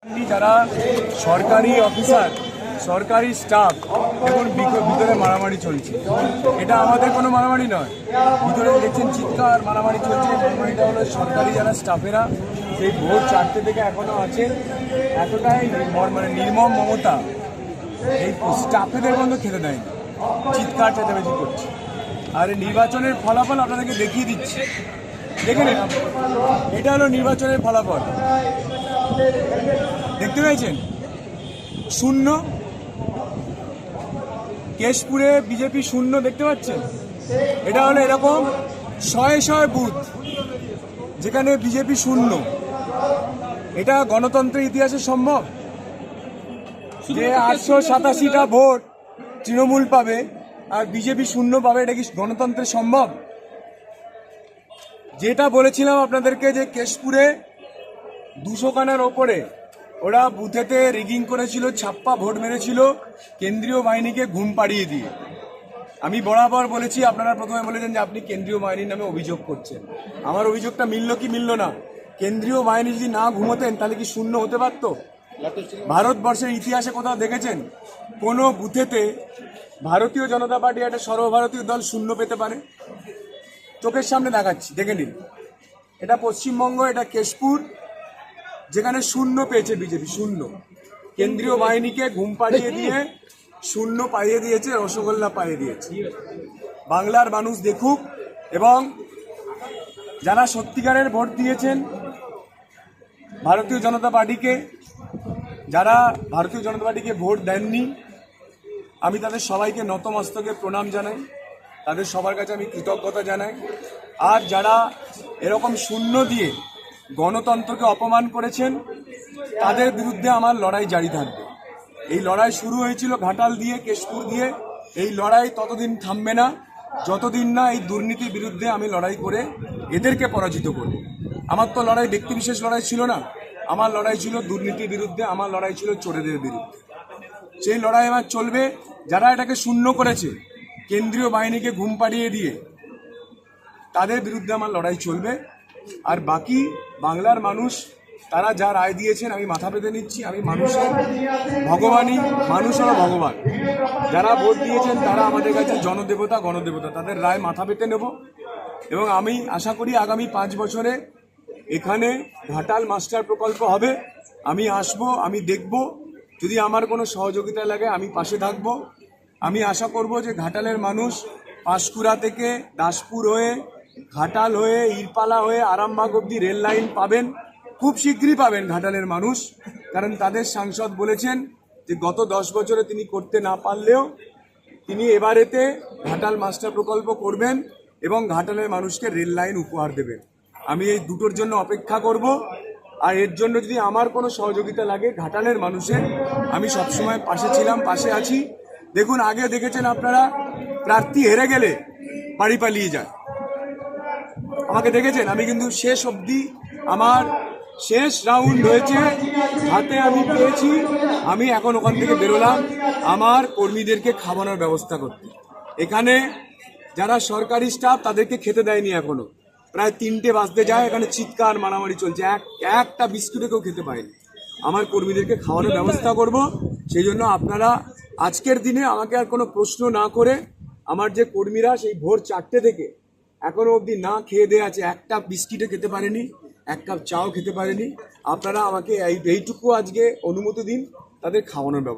যারা সরকারি অফিসার সরকারি স্টাফ এখন ভিতরে মারামারি চলছে। এটা আমাদের কোনো মারামারি নয়, ভিতরে দেখছেন চিৎকার মারামারি চলছে। মারামারিটা হলো সরকারি যারা স্টাফেরা সেই ভোর 4টে থেকে এখনো আছে, এতটাই মানে নির্মম মমতা এই স্টাফেদের বন্ধ খেতে দেয়নি, চিৎকার চেঁচামেচি করছে। আর এই নির্বাচনের ফলাফল আপনাদেরকে দেখিয়ে দিচ্ছি, দেখে নিন। এটা হলো নির্বাচনের ফলাফল, দেখতে পেয়েছেন? শূন্য। কেশপুরে বিজেপি শূন্য, দেখতে পাচ্ছেন? এটা হলো এরকম শয়ে শয়ে বুথ যেখানে বিজেপি শূন্য। এটা গণতন্ত্রের ইতিহাসে সম্ভব যে 887টা ভোট তৃণমূল পাবে আর বিজেপি শূন্য পাবে? এটা কি গণতন্ত্রে সম্ভব? যেটা বলেছিলাম আপনাদেরকে যে কেশপুরে 200 খানার ওপরে ওরা বুথেতে রিগিং করেছিল, ছাপ্পা ভোট মেরেছিল কেন্দ্রীয় বাহিনীকে ঘুম পাড়িয়ে দিয়ে। আমি বরাবর বলেছি, আপনারা প্রথমে বলেছেন যে আপনি কেন্দ্রীয় বাহিনীর নামে অভিযোগ করছেন। আমার অভিযোগটা মিলল কি মিলল না? কেন্দ্রীয় বাহিনী যদি না ঘুমোতেন তাহলে কি শূন্য হতে পারত? ভারতবর্ষের ইতিহাসে কোথাও দেখেছেন কোনো বুথেতে ভারতীয় জনতা পার্টি একটা সর্বভারতীয় দল শূন্য পেতে পারে? চোখের সামনে দেখাচ্ছি, দেখে নিন। এটা পশ্চিমবঙ্গ, এটা কেশপুর, যেখানে শূন্য পেয়েছে বিজেপি, শূন্য। কেন্দ্রীয় বাহিনীকে ঘুম পাড়িয়ে দিয়ে শূন্য পাইয়ে দিয়েছে, রসগোল্লা পাইয়ে দিয়েছে। বাংলার মানুষ দেখুক, এবং যারা সত্যিকারের ভোট দিয়েছেন ভারতীয় জনতা পার্টিকে, যারা ভারতীয় জনতা পার্টিকে ভোট দেননি, আমি তাদের সবাইকে নতমস্তকে প্রণাম জানাই, তাদের সবার কাছে আমি কৃতজ্ঞতা জানাই। আর যারা এরকম শূন্য দিয়ে গণতন্ত্রকে অপমান করেছেন তাদের বিরুদ্ধে আমার লড়াই জারি থাকবে। এই লড়াই শুরু হয়েছিল ঘাটাল দিয়ে, কেশপুর দিয়ে। এই লড়াই ততদিন থামবে না যতদিন না এই দুর্নীতির বিরুদ্ধে আমি লড়াই করে এদেরকে পরাজিত করব। আমার তো লড়াই ব্যক্তিবিশেষ লড়াই ছিল না, আমার লড়াই ছিল দুর্নীতির বিরুদ্ধে, আমার লড়াই ছিল চোরেদের বিরুদ্ধে। সেই লড়াই আমার চলবে। যারা এটাকে শূন্য করেছে কেন্দ্রীয় বাহিনীকে ঘুম পাড়িয়ে দিয়ে, তাদের বিরুদ্ধে আমার লড়াই চলবে। আর বাকি বাংলার মানুষ তারা যা রায় দিয়েছেন আমি মাথা পেতে নিচ্ছি। আমি মানুষের ভগবানই, মানুষ হলো ভগবান। যারা ভোট দিয়েছেন তারা আমাদের কাছে জনদেবতা, গণদেবতা, তাদের রায় মাথা পেতে নেব। এবং আমি আশা করি আগামী 5 বছরে এখানে ঘাটাল মাস্টার প্রকল্প হবে। আমি আসব, আমি দেখব, যদি আমার কোনো সহযোগিতা লাগে আমি পাশে থাকব। আমি আশা করব যে ঘাটালের মানুষ পাঁশকুড়া থেকে দাসপুর হয়ে, ঘাটাল হয়ে, ইরপালা হয়ে আরামবাগ অব্দি রেল লাইন পাবেন, খুব শীঘ্রই পাবেন ঘাটালের মানুষ। কারণ তাদের সাংসদ বলেছেন যে গত 10 বছরে তিনি করতে না পারলেও তিনি এবারেতে ঘাটাল মাস্টার প্রকল্প করবেন এবং ঘাটালের মানুষকে রেল লাইন উপহার দেবেন। আমি এই দুটোর জন্য অপেক্ষা করব। আর এর জন্য যদি আমার কোনো সহযোগিতা লাগে ঘাটালের মানুষের, আমি সবসময় পাশে ছিলাম, পাশে আছি। দেখুন, আগে দেখেছেন আপনারা প্রার্থী হেরে গেলে বাড়ি পালিয়ে যায়, আমাকে দেখেছেন। আমি কিন্তু শেষ অবধি, আমার শেষ রাউন্ড হয়েছে, হাতে আমি পেয়েছি, আমি এখন ওখান থেকে বেরোলাম আমার কর্মীদেরকে খাওয়ানোর ব্যবস্থা করতে। এখানে যারা সরকারি স্টাফ তাদেরকে খেতে দেয়নি এখনো, প্রায় 3টে বাজতে যায়, এখানে চিৎকার মারামারি চলছে, একটা বিস্কুটে কেউ খেতে পায়নি। আমার কর্মীদেরকে খাওয়ানোর ব্যবস্থা করব। সেই জন্য আপনারা আজকের দিনে আমাকে আর কোনো প্রশ্ন না করে, আমার যে কর্মীরা সেই ভোর 4টে থেকে এখনো অবধি না খেয়ে দিয়ে আছে, একটা বিস্কিটে খেতে পারেনি, এক কাপ চাও খেতে পারেনি, আপনারা আমাকে এইটুকু আজকে অনুমতি দিন তাদের খাওয়ানোর ব্যবস্থা।